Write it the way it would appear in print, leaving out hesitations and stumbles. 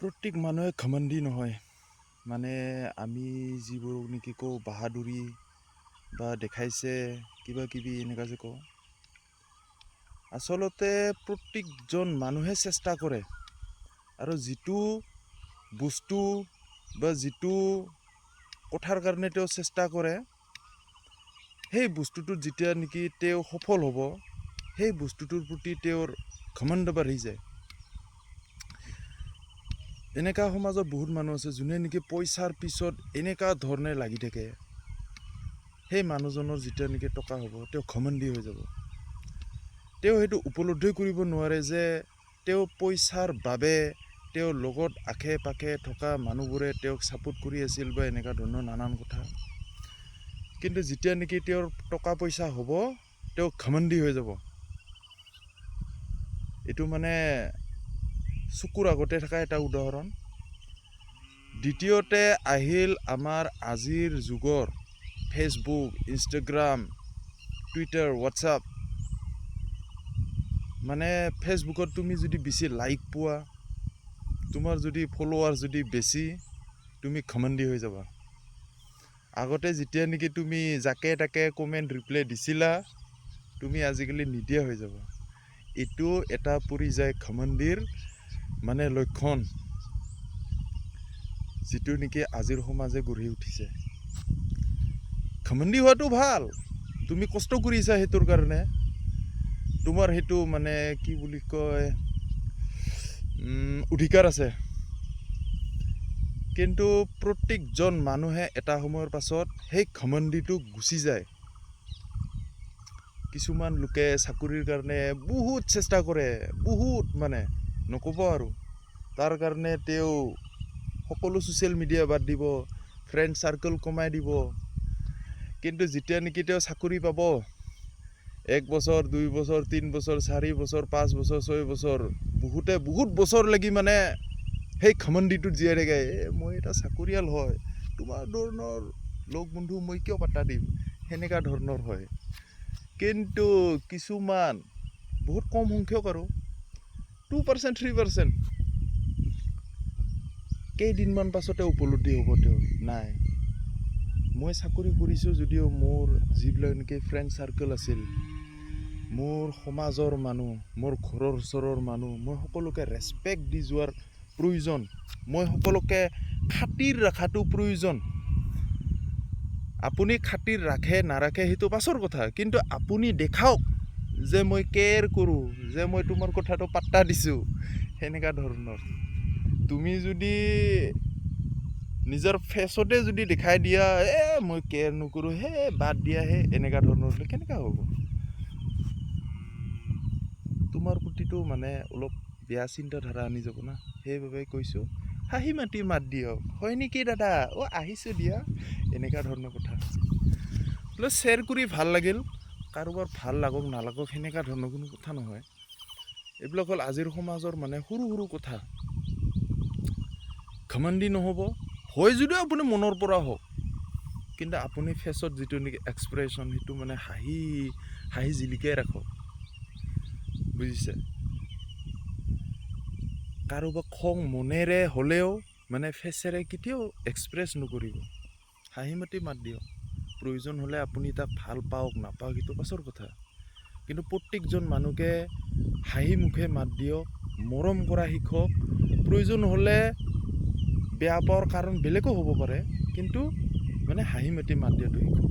প্ৰত্যেক মানুহে ঘমণ্ডি নহয় মানে আমি যিবোৰ নেকি কওঁ বাহাদুৰি বা দেখাইছে কিবা কিবি এনেকুৱা যে কওঁ আচলতে প্ৰত্যেকজন মানুহে চেষ্টা কৰে আৰু যিটো বস্তু বা যিটো কথাৰ কাৰণে তেওঁ চেষ্টা কৰে সেই বস্তুটোত যেতিয়া নেকি তেওঁ সফল হ'ব সেই বস্তুটোৰ প্ৰতি তেওঁৰ ঘমণ্ড বাঢ়ি যায়। এনেকা সমাজত বহুত মানুহ আছে যোনে নেকি পইচাৰ পিছত এনেকা ধৰণে লাগি থাকে সেই মানুহজনৰ যেতিয়া নেকি টকা হ'ব তেওঁ ঘমণ্ডি হৈ যাব। তেওঁ সেইটো উপলব্ধি কৰিব নোৱাৰে যে তেওঁ পইচাৰ বাবে তেওঁৰ লগত আশে পাশে থকা মানুহবোৰে তেওঁক ছাপোৰ্ট কৰি আছিল বা এনেকুৱা ধৰণৰ নানান কথা, কিন্তু যেতিয়া নেকি তেওঁৰ টকা পইচা হ'ব তেওঁ ঘমণ্ডি হৈ যাব। এইটো মানে চকুৰ আগতে থকা এটা উদাহৰণ। দ্বিতীয়তে আহিল আমাৰ আজিৰ যুগৰ ফেচবুক, ইনষ্টাগ্ৰাম, টুইটাৰ, হোৱাটছআপ। মানে ফেচবুকত তুমি যদি বেছি লাইক পোৱা, তোমাৰ যদি ফলোৱাৰ যদি বেছি, তুমি ঘমণ্ডি হৈ যাবা। আগতে যেতিয়া নেকি তুমি যাকে তাকে কমেণ্ট ৰিপ্লাই দিছিলা, তুমি আজিকালি নিদিয়া হৈ যাবা। এইটো এটা পৰি যায় ঘমণ্ডিৰ মানে লক্ষণ, যিটো নেকি আজিৰ সমাজে গঢ়ি উঠিছে। ঘমণ্ডি হোৱাটো ভাল, তুমি কষ্ট কৰিছা সেইটোৰ কাৰণে, তোমাৰ সেইটো মানে কি বুলি কয় অধিকাৰ আছে। কিন্তু প্ৰত্যেকজন মানুহে এটা সময়ৰ পাছত সেই ঘমণ্ডিটো গুচি যায়। কিছুমান লোকে চাকৰিৰ কাৰণে বহুত চেষ্টা কৰে, বহুত মানে নক'ব আৰু, তাৰ কাৰণে তেওঁ সকলো ছ'চিয়েল মিডিয়া বাদ দিব, ফ্ৰেণ্ড চাৰ্কেল কমাই দিব, কিন্তু যেতিয়া নেকি তেওঁ চাকৰি পাব 1 বছৰ 2 বছৰ 3 বছৰ 4 বছৰ 5 বছৰ 6 বছৰ বহুতে বহুত বছৰ লাগি মানে সেই ঘমণ্ডিটোত জীয়াই থাকে, মই এটা চাকৰিয়াল হয়, তোমাৰ ধৰণৰ লগ বন্ধু মই কিয় পাত্তা দিম, সেনেকুৱা ধৰণৰ হয়। কিন্তু কিছুমান বহুত কম সংখ্যক আৰু 2% 3% কেইদিনমান পাছতে উপলব্ধি হ'ব তেওঁৰ নাই, মই চাকৰি কৰিছোঁ যদিও মোৰ যিবিলাক নেকি ফ্ৰেণ্ড চাৰ্কেল আছিল, মোৰ সমাজৰ মানুহ, মোৰ ঘৰৰ ওচৰৰ মানুহ, মই সকলোকে ৰেচপেক্ট দি যোৱাৰ প্ৰয়োজন, মই সকলোকে খাতিৰ ৰখাটো প্ৰয়োজন। আপুনি খাতিৰ ৰাখে নাৰাখে সেইটো পাছৰ কথা, কিন্তু আপুনি দেখাওক যে মই কেয়াৰ কৰোঁ, যে মই তোমাৰ কথাটো পাত্তা দিছোঁ, সেনেকুৱা ধৰণৰ। তুমি যদি নিজৰ ফেচতে যদি দেখাই দিয়া মই কেয়াৰ নকৰোঁ, বাদ দিয়া এনেকুৱা ধৰণৰ হ'লে কেনেকুৱা হ'ব? তোমাৰ প্ৰতিটো মানে অলপ বেয়া চিন্তাধাৰা আনি যাব না। সেইবাবে কৈছোঁ হাঁহি মাতি মাত দিয়ক, হয় নেকি দাদা, আহিছোঁ দিয়া, এনেকুৱা ধৰণৰ কথা। বোলে শ্বেয়াৰ কৰি ভাল লাগিল, কাৰোবাৰ ভাল লাগক নালাগক সেনেকুৱা ধৰণৰ কোনো কথা নহয়। এইবিলাক হ'ল আজিৰ সমাজৰ মানে সৰু সৰু কথা। ঘমণ্ডি নহ'ব, হয় যদিও আপুনি মনৰ পৰা হওক, কিন্তু আপুনি ফেচত যিটো নেকি এক্সপ্ৰেশ্যন সেইটো মানে হাঁহি জিলিকাই ৰাখক, বুজিছে? কাৰোবাক খং মনেৰে হ'লেও মানে ফেচেৰে কেতিয়াও এক্সপ্ৰেছ নকৰিব, হাঁহি মাতি মাত দিয়ক। প্ৰয়োজন হ'লে আপুনি তাক ভাল পাওক নাপাওক সেইটো পাছৰ কথা, কিন্তু প্ৰত্যেকজন মানুহকে হাঁহি মুখে মাত দিয়ক, মৰম কৰা শিকক। প্ৰয়োজন হ'লে বেয়া পোৱাৰ কাৰণ বেলেগো হ'ব পাৰে, কিন্তু মানে হাঁহি মাতি মাত দিয়াটো শিকক।